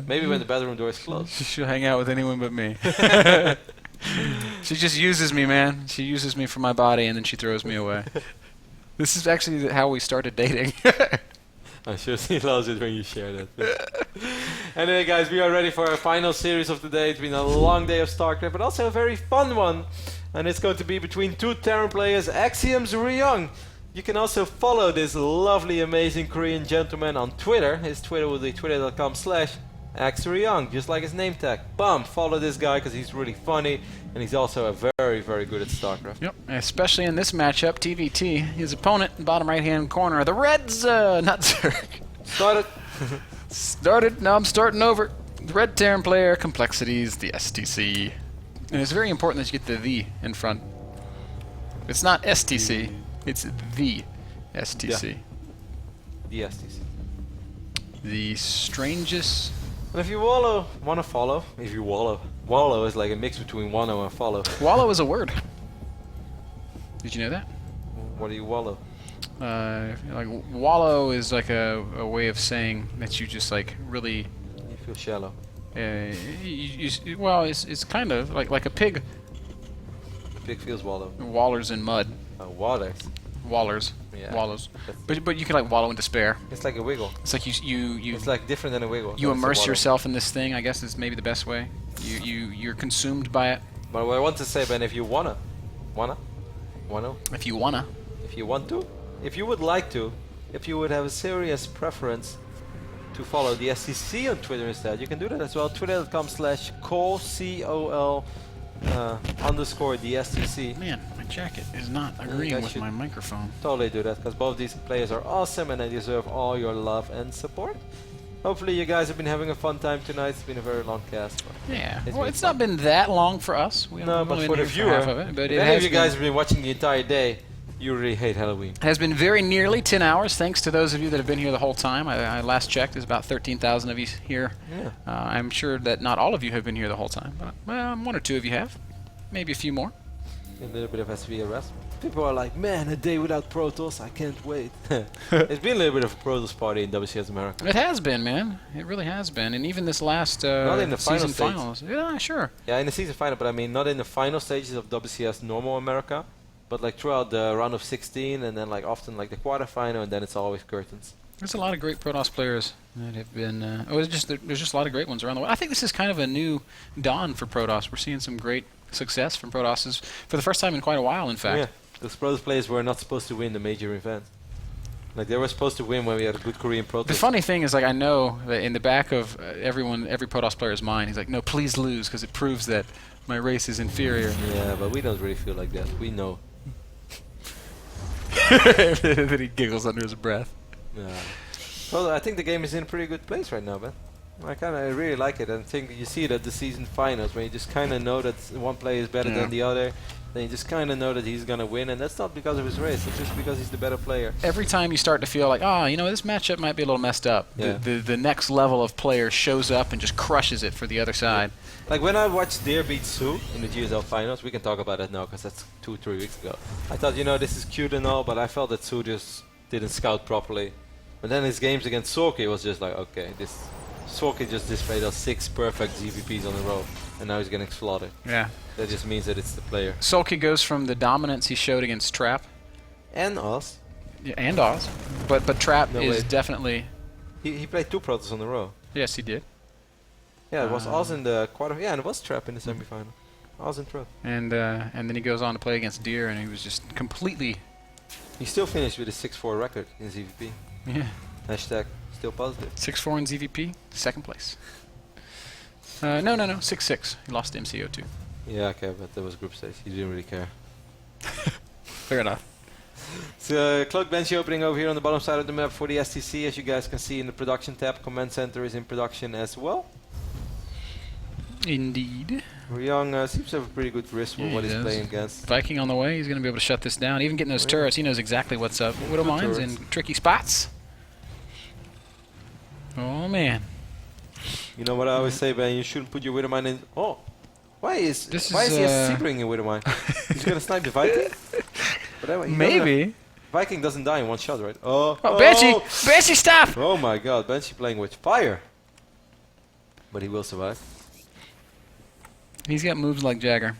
Maybe when the bedroom door is closed. She'll hang out with anyone but me. She just uses me, man. She uses me for my body, and then she throws me away. This is actually how we started dating. I'm sure she loves it when you share that. Anyway, guys, we are ready for our final series of the day. It's been a long day of StarCraft, but also a very fun one. And it's going to be between two Terran players, Axiom's Ryung. You can also follow this lovely, amazing Korean gentleman on Twitter. His Twitter will be twitter.com/AxRyung, just like his name tag. Bam! Follow this guy because he's really funny, and he's also very, very good at StarCraft. Yep, especially in this matchup, TVT. His opponent, bottom right-hand corner, the Reds, not Zerg. Started, now I'm starting over. The Red Terran player, complexities, the STC. And it's very important that you get the in front. It's not STC. It's the STC. Yeah. The STC. The strangest. And if you wanna follow, if you wallow is like a mix between wanna and follow. Wallow is a word. Did you know that? What do you wallow? Like wallow is like a way of saying that you just like really. You feel shallow. Well, it's kind of like a pig. A pig feels wallow. Wallers in mud. Wallers. Wallers. Yeah. Wallows. But you can like wallow in despair. It's like a wiggle. It's like you. It's like different than a wiggle. You immerse yourself in this thing. I guess is maybe the best way. You're consumed by it. But what I want to say, Ben, if you wanna, If you wanna. if you want to, if you would like to, if you would have a serious preference to follow the STC on Twitter instead, you can do that as well. Twitter.com/col _the STC. Man, my jacket is not agreeing with my microphone. Totally do that, because both these players are awesome and they deserve all your love and support. Hopefully you guys have been having a fun time tonight. It's been a very long cast. Yeah, well, it's not been that long for us. No, but for the viewer, half of it, but if any of you guys have been watching the entire day, you really hate Halloween. It has been very nearly 10 hours, thanks to those of you that have been here the whole time. I last checked, there's about 13,000 of you here. Yeah. I'm sure that not all of you have been here the whole time, but one or two of you have. Maybe a few more. A little bit of SV rest. People are like, man, a day without Protoss, I can't wait. It's been a little bit of a Protoss party in WCS America. It has been, man. It really has been. And even this last not in the season finals. Yeah, sure. Yeah, in the season final, but I mean not in the final stages of WCS normal America, but like throughout the round of 16 and then like often like the quarterfinal, and then it's always curtains. There's a lot of great Protoss players that have been. There's just a lot of great ones around the world. I think this is kind of a new dawn for Protoss. We're seeing some great success from Protosses for the first time in quite a while, in fact. Yeah, those Protoss players were not supposed to win the major event. Like they were supposed to win when we had a good Korean Protoss. The funny thing is, like, I know that in the back of every Protoss player's mind, he's like, no, please lose, because it proves that my race is inferior. Yeah, but we don't really feel like that. We know. Then he giggles under his breath. Yeah. Well, I think the game is in a pretty good place right now, man. I really like it, and I think you see it at the season finals, where you just kind of know that one player is better than the other. Then you just kind of know that he's going to win, and that's not because of his race, it's just because he's the better player. Every time you start to feel like, this matchup might be a little messed up, yeah. the next level of player shows up and just crushes it for the other side. Yeah. Like when I watched Deer beat Sue in the GSL finals, we can talk about that now because that's 2-3 weeks ago. I thought, this is cute and all, but I felt that Sue just didn't scout properly. But then his games against Sorky was just like, okay, Sorky just displayed us 6 perfect GVPs on a row, and now he's getting slaughtered. Yeah. That just means that it's the player. Sulky goes from the dominance he showed against Trap. And Oz. Yeah, and Oz. But Trap is definitely... He played 2 Protoss on the row. Yes, he did. Yeah, it was Oz in the quarter... Yeah, and it was Trap in the semifinal. Oz and Trap. And then he goes on to play against Deer, and he was just completely... He still finished with a 6-4 record in ZVP. Yeah. Hashtag still positive. 6-4 in ZVP, second place. No, 6-6. He lost to MCO2. Yeah, okay, but that was group stage. He didn't really care. Fair enough. So, Cloak Bench opening over here on the bottom side of the map for the STC. As you guys can see in the production tab, Command Center is in production as well. Indeed. Ryung seems to have a pretty good wrist for what he's playing against. Viking on the way. He's going to be able to shut this down. Even getting those turrets, he knows exactly what's up. Widow Mines in tricky spots. Oh, man. You know what I always say, Ben? You shouldn't put your Widow Mine in... Oh! Why is he a Sebring in Widow Mine? He's going to snipe the Viking? Maybe. Viking doesn't die in one shot, right? Oh, Banshee! Banshee, stop! Oh my god, Banshee playing with fire. but he will survive. He's got moves like Jagger.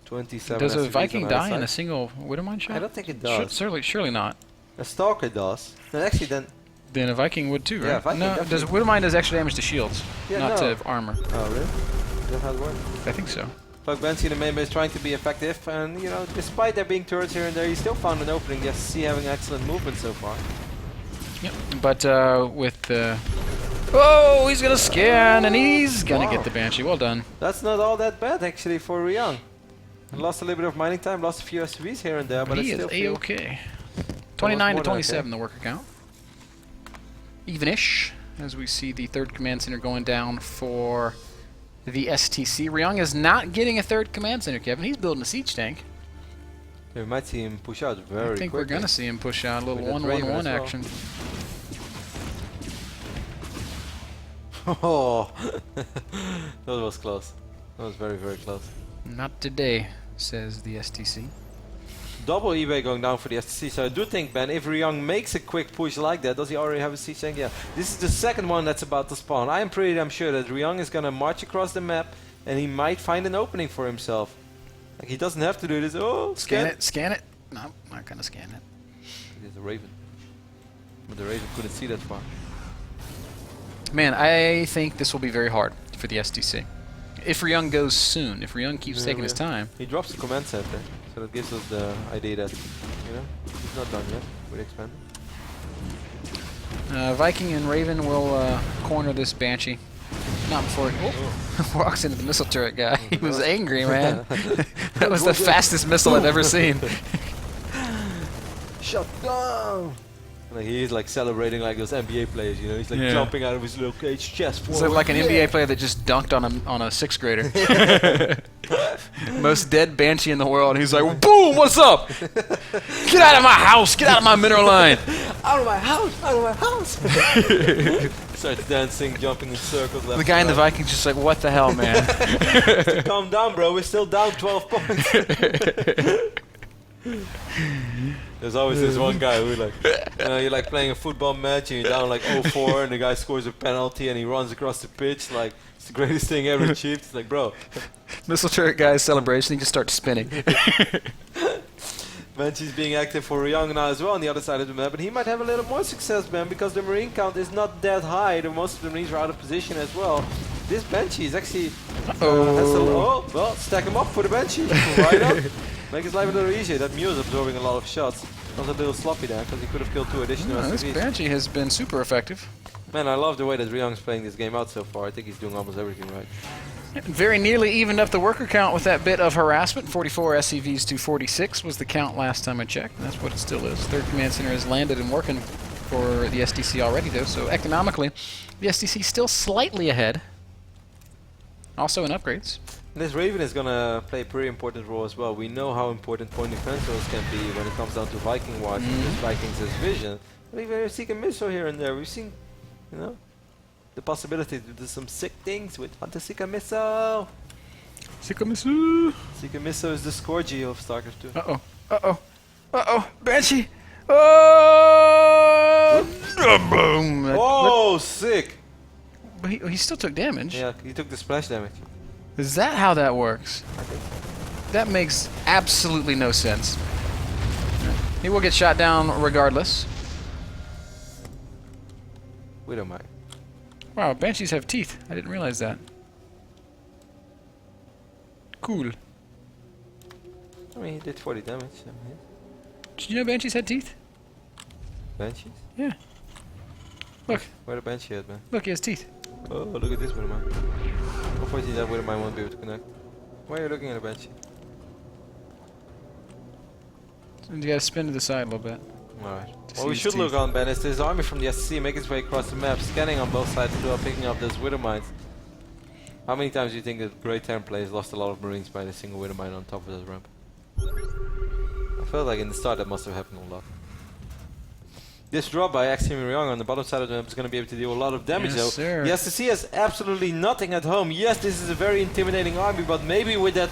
27. Does a SCVs Viking on either die in side. a single Widowmine shot? I don't think it does. Surely not. A Stalker does. No, actually, then. Then a Viking would too, right? Yeah, Viking no, does Widowmine does extra damage to shields, Yeah, not no. to armor. Oh, really? Is that how it works? I think so. But Banshee in the main base trying to be effective, and you know, despite there being turrets here and there, he still found an opening. The STC having excellent movement so far. Yep. But with oh, he's gonna scan and he's gonna get the Banshee. Well done. That's not all that bad actually for Ryung. Lost a little bit of mining time, lost a few SCVs here and there, but he it's is still a-okay. 29 to more than 27 the worker count. Even-ish, as we see the third command center going down for the STC. Ryung is not getting a third command center, Kevin. He's building a siege tank. We might see him push out very I think we're quickly. gonna see him push out a little With that Raven 1-1-1 as well. action. Oh, that was close. That was very, very close. Not today, says the STC. Double eBay going down for the STC, so I do think, Ben, if Ryung makes a quick push like that, does he already have a siege tank? Yeah. This is the second one that's about to spawn. I am pretty damn sure that Ryung is gonna march across the map and he might find an opening for himself. Like, he doesn't have to do this. Oh, Scan it, scan it. No, not gonna scan it. There's a Raven. But the Raven couldn't see that far. Man, I think this will be very hard for the STC. If Ryung goes soon, if Ryung keeps taking his time. He drops the command center, so that gives us the idea that, you know, he's not done yet with expanding. Viking and Raven will corner this Banshee. Not before he walks into the missile turret guy. He was angry, man. That was the fastest missile I've ever seen. Shut down! Like, he's like celebrating like those NBA players, you know. He's like jumping out of his little cage, chest forward. So like an NBA player that just dunked on a sixth grader. Most dead Banshee in the world. He's like, boom, what's up? Get out of my house! Get out of my mineral line! Out of my house! Out of my house! Starts dancing, jumping in circles. Left The guy in the right. Vikings just like, what the hell, man? Calm down, bro. We're still down 12 points. There's always this one guy who like, you know, you're like playing a football match and you're down like 0-4 and the guy scores a penalty and he runs across the pitch like it's the greatest thing ever achieved. It's like, bro. Missile turret guy's celebration, he just starts spinning. Banshee's being active for Ryung now as well on the other side of the map, but he might have a little more success, man, because the Marine count is not that high. Most of the Marines are out of position as well. This Banshee is actually well, stack him up for the Banshee. Right up. Make his life a little easier. That Mew is absorbing a lot of shots. Was a little sloppy there because he could have killed 2 additional This SCVs. Banshee has been super effective. Man, I love the way that Ryung's playing this game out so far. I think he's doing almost everything right. Very nearly evened up the worker count with that bit of harassment. 44 SCVs to 46 was the count last time I checked. And that's what it still is. Third command center has landed and working for the STC already, though. So economically, the STC still slightly ahead. Also in upgrades. This Raven is gonna play a pretty important role as well. We know how important point defense roles can be when it comes down to Viking Watch and this Vikings' vision. But even if Seek a missile here and there, we've seen, you know, the possibility to do some sick things with Hunter Seeker Missile. Seeker missile. Seeker Missile is the Scourgy of StarCraft 2. Uh-oh. Uh-oh. Uh-oh. Banshee. Oh! Boom. Oh, sick! But he still took damage. Yeah, he took the splash damage. Is that how that works? I think. That makes absolutely no sense. He will get shot down regardless. We don't mind. Wow, Banshees have teeth. I didn't realize that. Cool. I mean, he did 40 damage. So yeah. Did you know Banshees had teeth? Banshees? Yeah. Look. Where the Banshee at, man? Look, he has teeth. Oh, look at this Widowmine. Unfortunately, that Widowmine won't be able to connect. Why are you looking at a Banshee? You gotta spin to the side a little bit. Alright. To What see we his should look teeth. on, Ben, is this army from the SCC make its way across the map, scanning on both sides as well, picking up those Widowmines. How many times do you think that Great Terran players lost a lot of Marines by the single Widowmine on top of this ramp? I felt like in the start that must have happened a lot. This drop by Axiom Ryung on the bottom side of the map is going to be able to deal a lot of damage Yes, though. sir. The STC has absolutely nothing at home. Yes, this is a very intimidating army, but maybe with that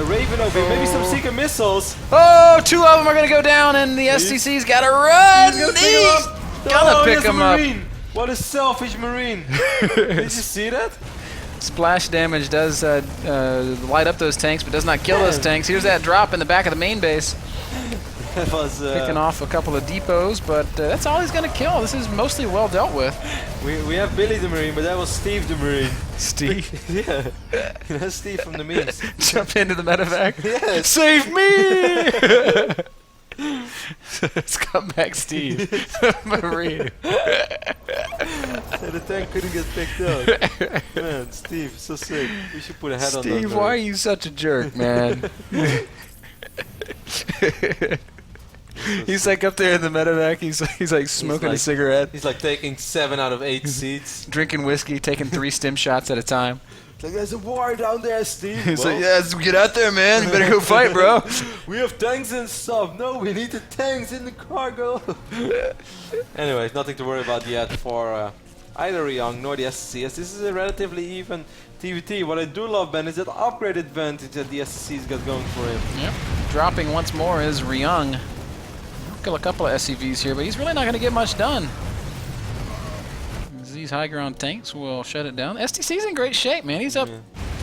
Raven over here, maybe some Seeker missiles. Oh, 2 of them are gonna go down, and the STC's gotta run. He's gonna pick him up. Gotta Oh, pick here's the him up. Marine. What a selfish Marine! Did you see that? Splash damage does light up those tanks, but does not kill those tanks. Here's that drop in the back of the main base. That was Picking off a couple of depots, but that's all he's going to kill. This is mostly well dealt with. We have Billy the Marine, but that was Steve the Marine. Steve? Yeah. That's Steve from the memes. Jump into the medevac. Yes. Save me! It's comeback Steve. Marine. The tank couldn't get picked up. Man, Steve, so sick. We should put a head on that. Steve, why are you such a jerk, man? He's like up there in the medevac. He's like smoking a cigarette. He's like taking 7 out of 8 seats. Drinking whiskey, taking 3 stim shots at a time. It's like, there's a war down there, Steve. He's like, yeah, get out there, man. You better go fight, bro. We have tanks and stuff. No, we need the tanks in the cargo. Anyway, nothing to worry about yet for either Ryung nor the STC, as this is a relatively even TVT. What I do love, Ben, is that upgrade advantage that the STC's got going for him. Yep. Dropping once more is Ryung. Kill a couple of SCVs here, but he's really not going to get much done. These high ground tanks will shut it down. STC's in great shape, man. He's up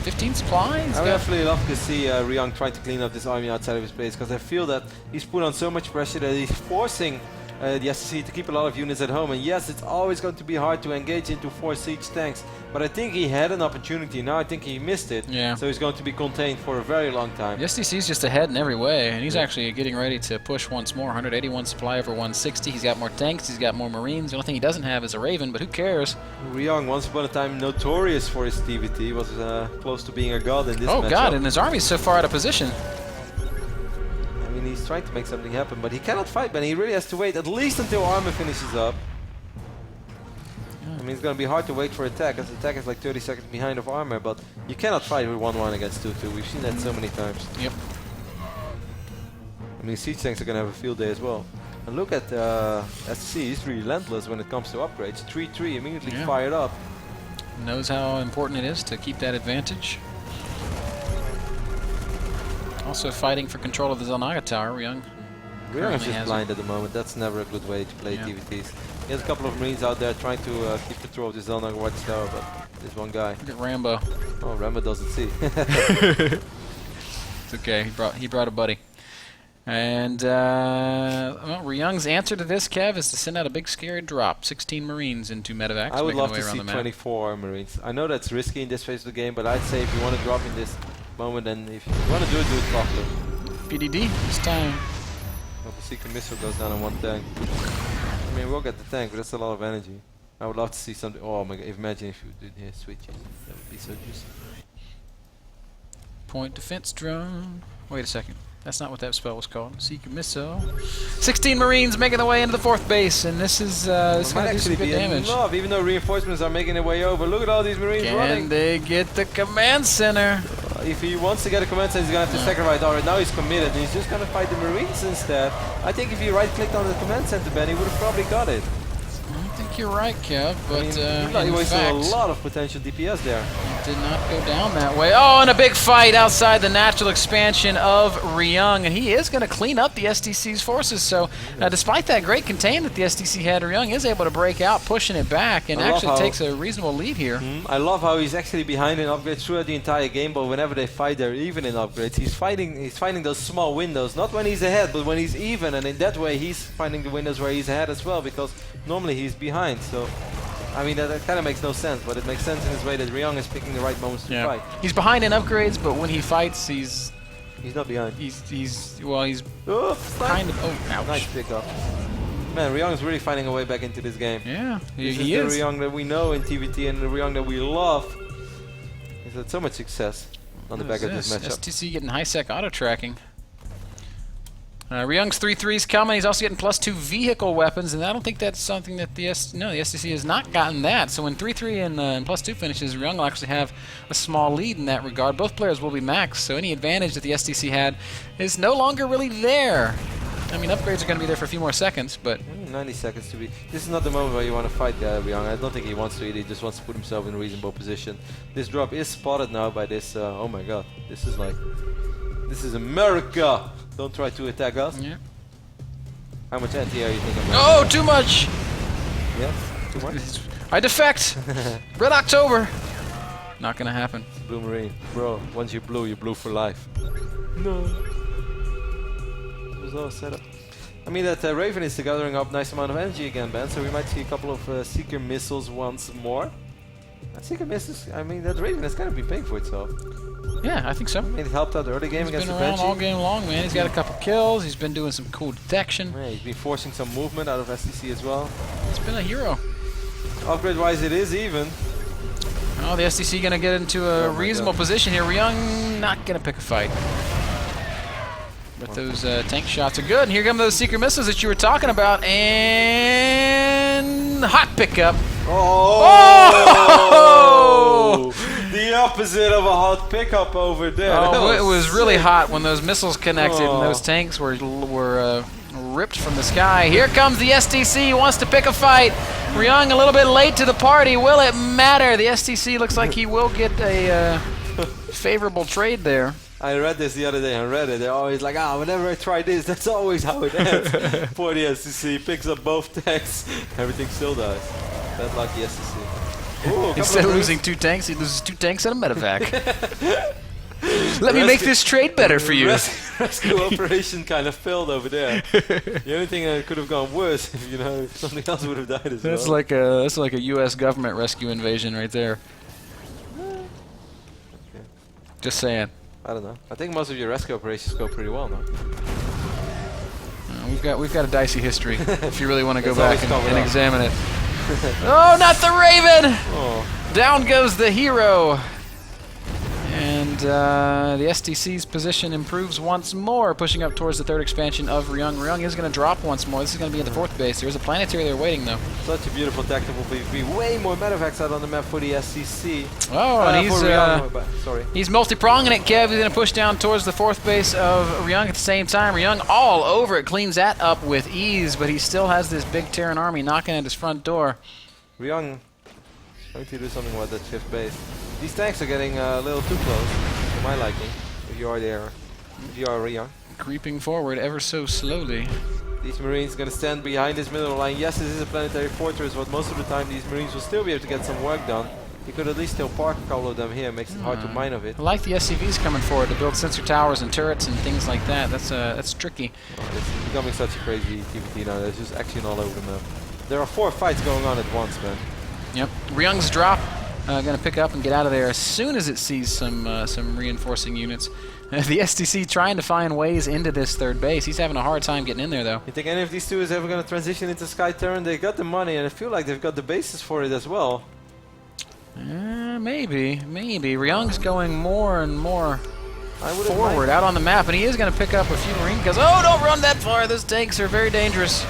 15 supply. I would absolutely love to see Ryung trying to clean up this army outside of his base, because I feel that he's put on so much pressure that he's forcing the STC to keep a lot of units at home. And yes, it's always going to be hard to engage into 4 siege tanks, but I think he had an opportunity. Now I think he missed it. Yeah. So he's going to be contained for a very long time. The STC's just ahead in every way, and he's actually getting ready to push once more. 181 supply over 160. He's got more tanks. He's got more Marines. The only thing he doesn't have is a Raven, but who cares? Ryung, once upon a time notorious for his TVT, was close to being a god in this matchup. Oh god, and his army's so far out of position. I mean, he's trying to make something happen, but he cannot fight, man. He really has to wait at least until armor finishes up. I mean, it's going to be hard to wait for attack, as attack is like 30 seconds behind of armor, but you cannot fight with 1-1 against 2-2. We've seen that so many times. Yep. I mean, siege tanks are going to have a field day as well. And look at SC, he's relentless when it comes to upgrades. 3-3, immediately fired up. Knows how important it is to keep that advantage. Also fighting for control of the Zelnaga Tower, Ryung. Ryung is just blind at the moment. That's never a good way to play TVTs. He has a couple of Marines out there trying to keep control of the Zelnaga Watchtower, but there's one guy. Look at Rambo. Oh, Rambo doesn't see. It's okay. He brought a buddy. And well, Ryung's answer to this, Kev, is to send out a big scary drop. 16 Marines into medevacs. I would love to see 24 Marines. I know that's risky in this phase of the game, but I'd say if you want to drop in this moment, and if you want to do it properly. PDD this time. Well, the secret missile goes down on one tank. I mean, we'll get the tank, but that's a lot of energy. I would love to see something. Oh my god, imagine if you did here switches. That would be so juicy. Point defense drone. Wait a second. That's not what that spell was called. Secret missile. 16 Marines making their way into the 4th base, and this is this might actually be damage. Enough, even though reinforcements are making their way over. Look at all these Marines running. Can they get the command center? If he wants to get a command center, he's going to have to sacrifice. Alright, now he's committed, and he's just going to fight the Marines instead. I think if he right-clicked on the command center, Ben, he would have probably got it. I don't think you're right, Kev, but he wasted a lot of potential DPS there. Did not go down that way. Oh, and a big fight outside the natural expansion of Ryung, and he is going to clean up the STC's forces. So, despite that great contain that the STC had, Ryung is able to break out, pushing it back, and actually takes a reasonable lead here. I love how he's actually behind in upgrades throughout the entire game, but whenever they fight, they're even in upgrades. He's finding those small windows, not when he's ahead, but when he's even, and in that way, he's finding the windows where he's ahead as well, because normally he's behind. So, I mean, that kind of makes no sense, but it makes sense in his way that Ryung is picking the right moments to fight. He's behind in upgrades, but when he fights, he's not behind. He's kind of. Oh, ouch. Nice pickup. Man, Ryung is really finding a way back into this game. Yeah, he is. The Ryung that we know in TVT and the Ryung that we love. He's had so much success on the back of this matchup. STC getting high-sec auto-tracking. Ryung's 3-3's coming. He's also getting +2 vehicle weapons, and I don't think that's something that the STC has not gotten that. So when 3-3 and +2 finishes, Ryung will actually have a small lead in that regard. Both players will be maxed, so any advantage that the STC had is no longer really there. I mean, upgrades are going to be there for a few more seconds, but 90 seconds to be. This is not the moment where you want to fight Ryung. I don't think he wants to either. He just wants to put himself in a reasonable position. This drop is spotted now by this. Oh my god, this is America. Don't try to attack us. Yeah. How much anti-air you think I'm Oh, too much! Yeah? Too much? I defect! Red October! Not gonna happen. Blue Marine. Bro, once you're blue for life. No. It was all set up. I mean, that Raven is gathering up nice amount of energy again, Ben, so we might see a couple of Seeker missiles once more. Seeker missiles, I mean, that Raven has kind of been paying for itself. Yeah, I think so. I mean, it helped out the early game against the He's been around all Banshee. game long, man. He's got a couple kills. He's been doing some cool detection. Yeah, he's been forcing some movement out of STC as well. He's been a hero. Upgrade-wise, it is even. Oh, the STC gonna get into a reasonable position here. Ryung not gonna pick a fight. But those tank shots are good. And here come those Seeker missiles that you were talking about. And hot pickup. Oh! The opposite of a hot pickup over there. Oh, it was really hot when those missiles connected and those tanks were ripped from the sky. Here comes the STC. He wants to pick a fight. Ryung a little bit late to the party. Will it matter? The STC looks like he will get a favorable trade there. I read this the other day on Reddit. They're always like, whenever I try this, that's always how it ends. For the STC, picks up both tanks, everything still dies. That lucky STC. Ooh, Instead of losing 2 tanks, he loses 2 tanks and a medevac. Let me make this trade better for you. Rescue operation kind of failed over there. The only thing that could have gone worse if if something else would have died as well. That's like a U.S. government rescue invasion right there. Okay. Just saying. I don't know. I think most of your rescue operations go pretty well now. We've got a dicey history. If you really want to go It's back always and examine it. Oh, not the Raven! Oh. Down goes the hero. And the STC's position improves once more, pushing up towards the 3rd expansion of Ryung. Ryung is going to drop once more. This is going to be in the 4th base. There's a planetary there waiting, though. Such a beautiful tactical PvP. Way more medevacs out on the map for the SCC. Oh, and he's multi-pronging it, Kev. He's going to push down towards the 4th base of Ryung at the same time. Ryung all over it, cleans that up with ease, but he still has this big Terran army knocking at his front door. Ryung going to do something about that 5th base. These tanks are getting a little too close, for my liking, if you are there. If you are Ryung. Creeping forward ever so slowly. These Marines are going to stand behind this middle line. Yes, this is a planetary fortress, but most of the time these Marines will still be able to get some work done. You could at least still park a couple of them here, makes it hard to mine of it. I like the SCVs coming forward to build sensor towers and turrets and things like that. That's tricky. Oh, it's becoming such a crazy TVT now. There's just action all over the map. There are 4 fights going on at once, man. Yep. Ryung's drop. Going to pick up and get out of there as soon as it sees some reinforcing units. The STC trying to find ways into this 3rd base. He's having a hard time getting in there, though. You think any of these two is ever going to transition into Sky Terran? They got the money, and I feel like they've got the basis for it as well. Maybe. Ryung's going more and more forward out on the map, and he is going to pick up a few Marine guns. Oh, don't run that far. Those tanks are very dangerous.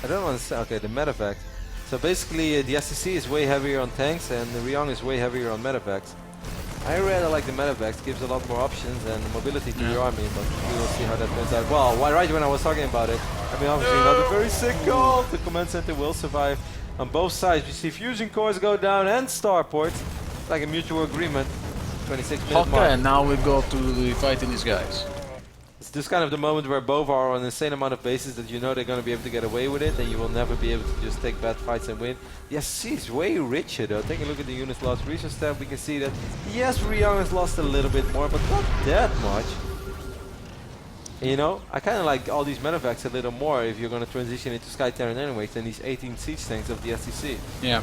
I don't understand. Okay, the medevac. So basically, the SCC is way heavier on tanks, and the Ryung is way heavier on medevacs. I rather like the medevacs, gives a lot more options and mobility to your army, but we will see how that turns out. Well, right when I was talking about it, I mean, obviously not a very sick goal. The command center will survive on both sides. We see fusion cores go down and starports. It's like a mutual agreement. 26-minute mark. And now we go to the fight in these guys. It's just kind of the moment where both are on an insane amount of bases that you know they're going to be able to get away with it, and you will never be able to just take bad fights and win. The SC is way richer though. Take a look at the units lost resource tab. We can see that yes, Ryung has lost a little bit more, but not that much. You know, I kind of like all these medevacs a little more if you're going to transition into Sky Terran anyways than these 18 siege tanks of the SCC. Yeah.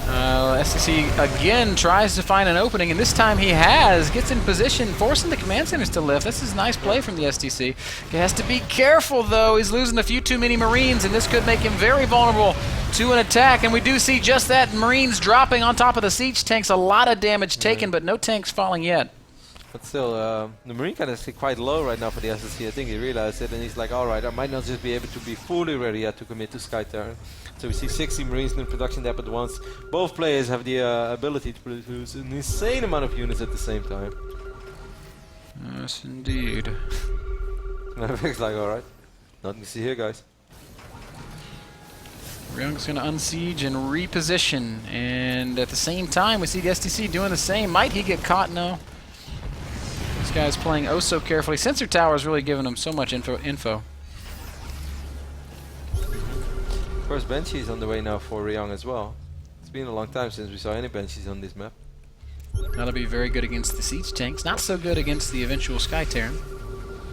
STC again tries to find an opening, and this time he gets in position, forcing the command centers to lift. This is a nice play from the STC. He has to be careful though. He's losing a few too many Marines, and this could make him very vulnerable to an attack, and we do see just that. Marines dropping on top of the siege tanks. A lot of damage taken, but no tanks falling yet. But still, the Marine count is quite low right now for the SSC. I think he realized it, and he's like, alright, I might not just be able to be fully ready yet to commit to Sky Terran. So we see 60 Marines in production depth at once. Both players have the ability to produce an insane amount of units at the same time. Yes, indeed. It's like, alright, nothing to see here, guys. Ryung's going to unsiege and reposition, and at the same time we see the STC doing the same. Might he get caught? No. This guy's playing oh so carefully. Sensor Tower's really giving him so much info. First Banshees on the way now for Ryung as well. It's been a long time since we saw any Banshees on this map. That'll be very good against the siege tanks. Not so good against the eventual Sky Terran.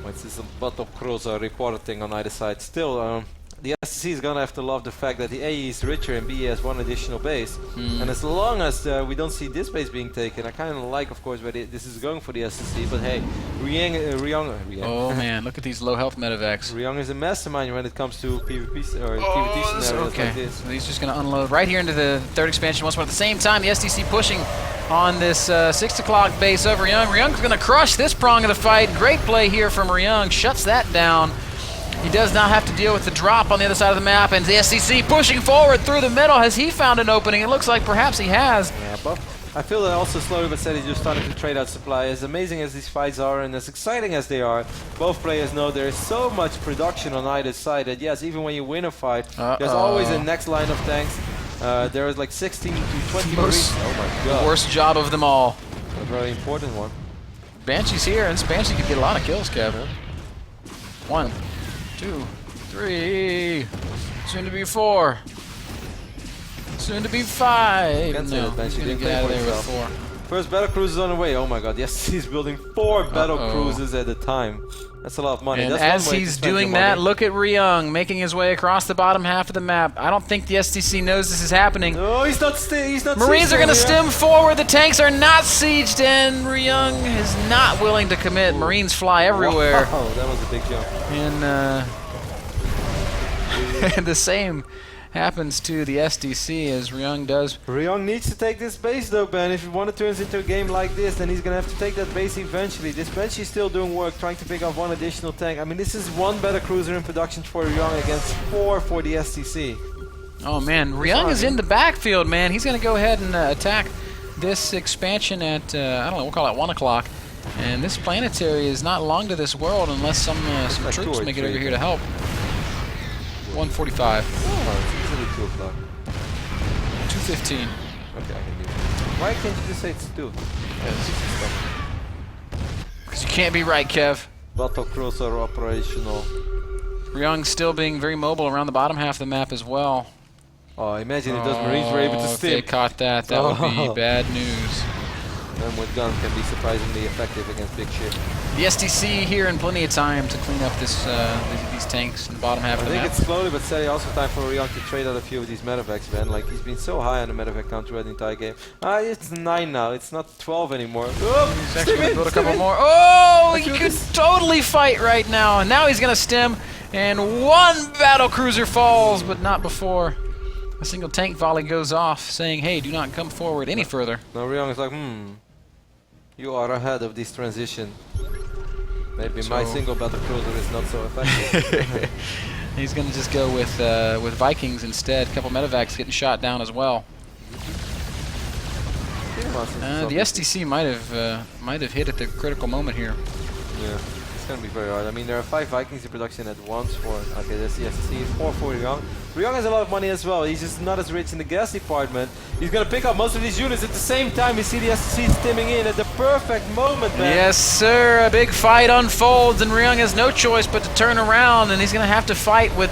Let's see some battle cruiser reporting on either side. Still, the STC is gonna have to love the fact that the AE is richer and BE has one additional base. And as long as we don't see this base being taken, I kind of like, of course, where this is going for the STC. But hey, Ryung. Oh man, look at these low health medevacs. Ryung is a mastermind when it comes to PvP or PvT scenarios like this. So he's just going to unload right here into the third expansion once more. At the same time, the STC pushing on this 6 o'clock base of Ryung. Ryung's going to crush this prong of the fight. Great play here from Ryung. Shuts that down. He does not have to deal with the drop on the other side of the map, and the STC pushing forward through the middle. Has he found an opening? It looks like perhaps he has. Yeah, but I feel that also slowly but steady just starting to trade out supply. As amazing as these fights are and as exciting as they are, both players know there is so much production on either side that yes, even when you win a fight, there's always a next line of tanks. There is like 16 to 20 Marines. Oh my god. The worst job of them all. A very important one. Banshee's here, and Banshee could get a lot of kills, Kev. 1, 2, 3. Soon to be 4. Soon to be 5. No, he's gonna get out of there with 4. First battle cruiser on the way. Oh my god, yes, he's building 4 battle cruisers at a time. That's a lot of money. And that's as one way he's to spend doing your that, money. look at Ryung making his way across the bottom half of the map. I don't think the STC knows this is happening. No, he's not. He's not. Marines are going to stem forward. The tanks are not sieged, and Ryung is not willing to commit. Marines fly everywhere. Wow, that was a big jump. And the same happens to the STC as Ryung does. Ryung needs to take this base though, Ben. If he want to turn it into a game like this, then he's gonna have to take that base eventually. This bench is still doing work, trying to pick up 1 additional tank. I mean, this is 1 battle cruiser in production for Ryung against 4 for the STC. Oh man, Ryung is in the backfield, man. He's gonna go ahead and attack this expansion at, I don't know, we'll call it 1 o'clock. And this planetary is not long to this world unless some troops make it over here to help. 1:45. Oh, it's easily 2 o'clock. 2:15. Okay, I can do it. Why can't you just say it's 2? Because you can't be right, Kev. Battle cruiser operational. Ryung still being very mobile around the bottom half of the map as well. Oh, imagine if those Marines were able to If they stim. caught that, that would be bad news. Them with guns can be surprisingly effective against big ship. The STC here in plenty of time to clean up this these tanks in the bottom half of I the think map. it's slowly but steady also time for Ryung to trade out a few of these medevacs, man. Like, he's been so high on the medevac count throughout the entire game. It's 9 now, it's not 12 anymore. Oh, He's actually going to build a couple more. Oh, he could totally fight right now. And now he's going to stem, and 1 battle cruiser falls, but not before a single tank volley goes off, saying, hey, do not come forward any further. Now Ryung is like, you are ahead of this transition. Maybe my single battle cruiser is not so effective. He's going to just go with Vikings instead. A couple medevacs getting shot down as well. The STC might have hit at the critical moment here. Yeah, it's going to be very hard. I mean, there are 5 Vikings in production at once for... Okay, that's the STC. 4 for Ryung. Ryung has a lot of money as well. He's just not as rich in the gas department. He's going to pick up most of these units at the same time. We see the STC stimming in at the perfect moment, man. Yes, sir. A big fight unfolds, and Ryung has no choice but to turn around, and he's going to have to fight with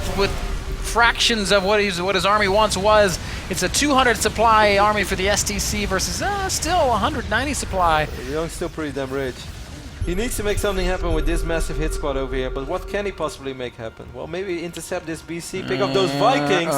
fractions of what his army once was. It's a 200 supply army for the STC versus still 190 supply. Ryung's still pretty damn rich. He needs to make something happen with this massive hit squad over here, but what can he possibly make happen? Well, maybe intercept this BC, pick up those Vikings.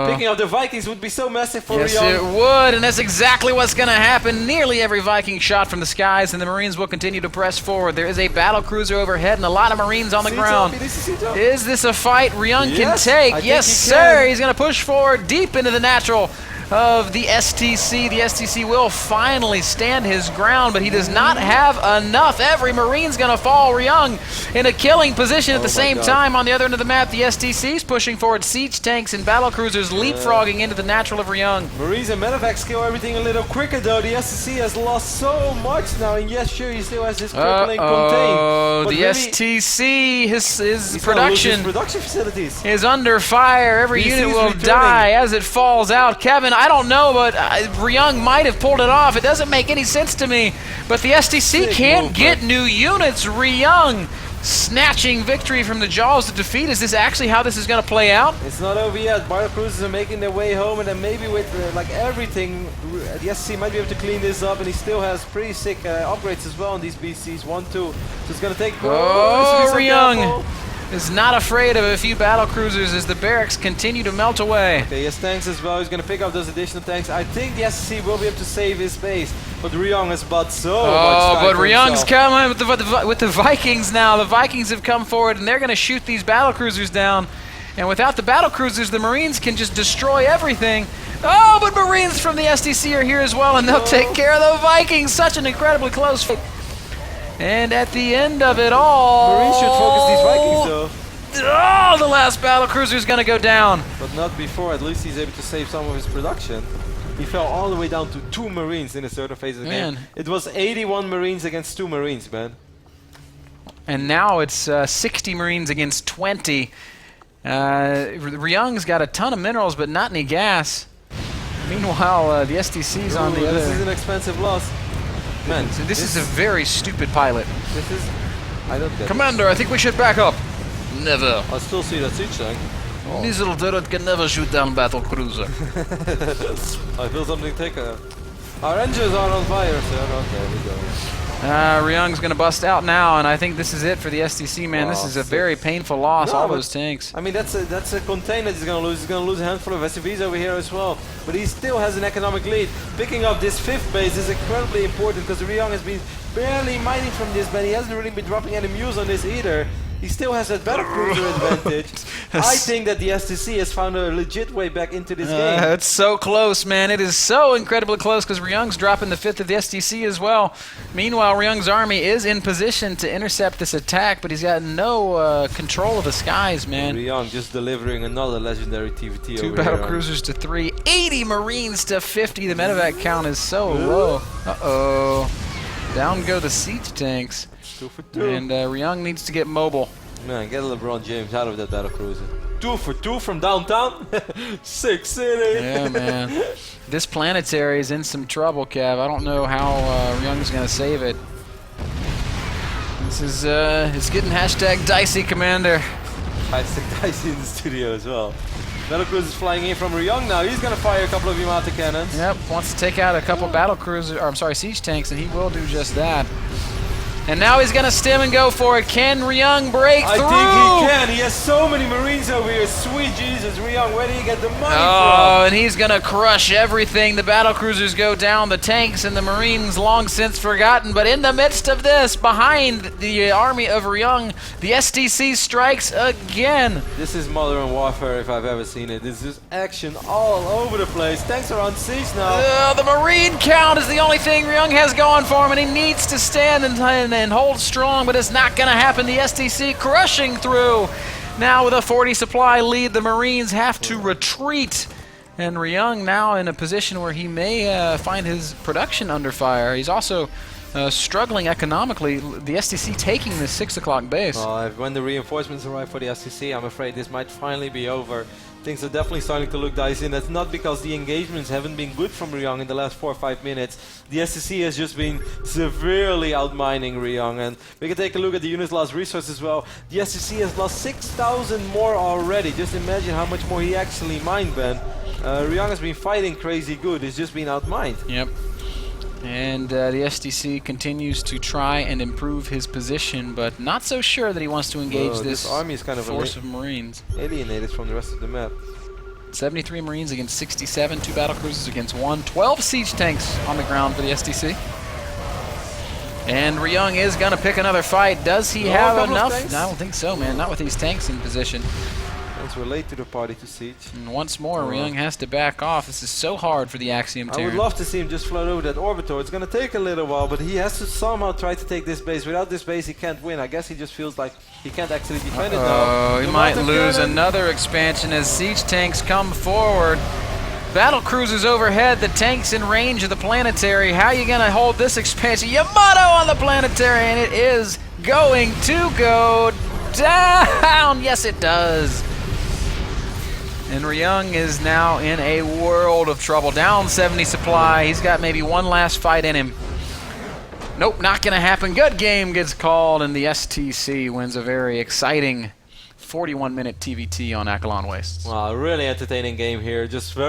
Picking up the Vikings would be so massive for Ryung. Yes, it would, and that's exactly what's going to happen. Nearly every Viking shot from the skies, and the Marines will continue to press forward. There is a battle cruiser overhead and a lot of Marines on the ground. Is this a fight Ryung can take? Yes, sir. He's going to push forward deep into the natural of the STC. The STC will finally stand his ground, but he does not have enough. Every Marine's going to fall. Ryung in a killing position at the same time. On the other end of the map, the STC's pushing forward siege tanks and battle cruisers leapfrogging into the natural of Ryung. Marines and medevacs kill everything a little quicker though. The STC has lost so much now, and yes, sure, he still has his crippling contain. The STC, his production facilities is under fire. Every unit will die as it falls out. Kevin, I don't know, but Ryung might have pulled it off. It doesn't make any sense to me. But the STC can't get new units. Ryung snatching victory from the jaws of defeat. Is this actually how this is going to play out? It's not over yet. Battle Cruisers are making their way home, and then maybe with like everything, the STC might be able to clean this up, and he still has pretty sick upgrades as well on these BCs. 1-2. So it's going to take... Oh, Ryung is not afraid of a few battle cruisers as the barracks continue to melt away. Okay, he has tanks as well. He's going to pick up those additional tanks. I think the STC will be able to save his base, but Ryung has bought so much time. But for Ryung's himself. coming with the Vikings now. The Vikings have come forward, and they're going to shoot these battle cruisers down. And without the battle cruisers, the Marines can just destroy everything. Oh, but Marines from the STC are here as well, and they'll take care of the Vikings. Such an incredibly close fight. And at the end of it all... Marines should focus these Vikings, though. Oh, the last battle cruiser is going to go down. But not before. At least he's able to save some of his production. He fell all the way down to 2 Marines in the certain phase of the game. It was 81 Marines against 2 Marines, man. And now it's 60 Marines against 20. Ryung's got a ton of minerals, but not any gas. Meanwhile, the STC's on the other... This is an expensive loss. Man, so this is a very stupid pilot. This is... I don't get Commander, I think we should back up. Never. I still see that siege tank. Oh. This little turret can never shoot down battle cruiser. I feel something take a... Our engines are on fire, sir. Okay, we go. Ryung's going to bust out now, and I think this is it for the STC, man. This is a very painful loss, all those tanks. I mean, that's a container he's going to lose. He's going to lose a handful of SUVs over here as well. But he still has an economic lead. Picking up this 5th base is incredibly important because Ryung has been barely mining from this, but he hasn't really been dropping any mules on this either. He still has that battle cruiser advantage. I think that the STC has found a legit way back into this game. It's so close, man. It is so incredibly close because Ryung's dropping the 5th of the STC as well. Meanwhile, Ryung's army is in position to intercept this attack, but he's got no control of the skies, man. Ryung just delivering another legendary TVT 2 over battle here. cruisers to 3, 80 Marines to 50. The medevac count is so low. Uh-oh. Down go the siege tanks. 2 for 2. And Ryung needs to get mobile. Man, get LeBron James out of that battle cruiser. 2 for 2 from downtown. Sick city. Yeah, man. This planetary is in some trouble, Kev. I don't know how Ryung's going to save it. This is it's getting hashtag dicey, Commander. Hashtag dicey in the studio as well. Battle cruiser is flying in from Ryung now. He's going to fire a couple of Yamata cannons. Yep, wants to take out a couple battle cruisers, or I'm sorry, siege tanks, and he will do just that. And now he's going to stem and go for it. Can Ryung break through? I think he can. He has so many Marines over here. Sweet Jesus, Ryung, where do you get the money Oh, from? and he's going to crush everything. The battle cruisers go down, the tanks and the Marines long since forgotten. But in the midst of this, behind the army of Ryung, the STC strikes again. This is modern warfare if I've ever seen it. This is action all over the place. Tanks are on siege now. The Marine count is the only thing Ryung has going for him, and he needs to stand and hold strong, but it's not going to happen. The STC crushing through. Now with a 40 supply lead, the Marines have to retreat. And Ryung now in a position where he may find his production under fire. He's also struggling economically. The STC taking the 6 o'clock base. When the reinforcements arrive for the STC, I'm afraid this might finally be over. Things are definitely starting to look dicey, and that's not because the engagements haven't been good from Ryung in the last 4 or 5 minutes. The STC has just been severely outmining Ryung, and we can take a look at the unit's lost resources as well. The STC has lost 6,000 more already. Just imagine how much more he actually mined, Ben. Ryung has been fighting crazy good. He's just been outmined. Yep. And the STC continues to try and improve his position, but not so sure that he wants to engage this army is kind of force of Marines. Alienated from the rest of the map. 73 Marines against 67, 2 battle cruisers against 1, 12 siege tanks on the ground for the STC. And Ryung is going to pick another fight. Does he have enough? No, I don't think so, man. Not with these tanks in position. We're late to the party to siege. And once more, Ryung has to back off. This is so hard for the Axiom Terran. I would love to see him just float over that orbiter. It's going to take a little while, but he has to somehow try to take this base. Without this base, he can't win. I guess he just feels like he can't actually defend it now. Oh, he might lose another expansion as siege tanks come forward. Battle cruisers overhead, the tanks in range of the planetary. How are you going to hold this expansion? Yamato on the planetary, and it is going to go down. Yes, it does. And Ryung is now in a world of trouble. Down 70 supply. He's got maybe one last fight in him. Nope, not going to happen. Good game gets called, and the STC wins a very exciting 41-minute TVT on Akalon Wastes. Well, really entertaining game here. Just very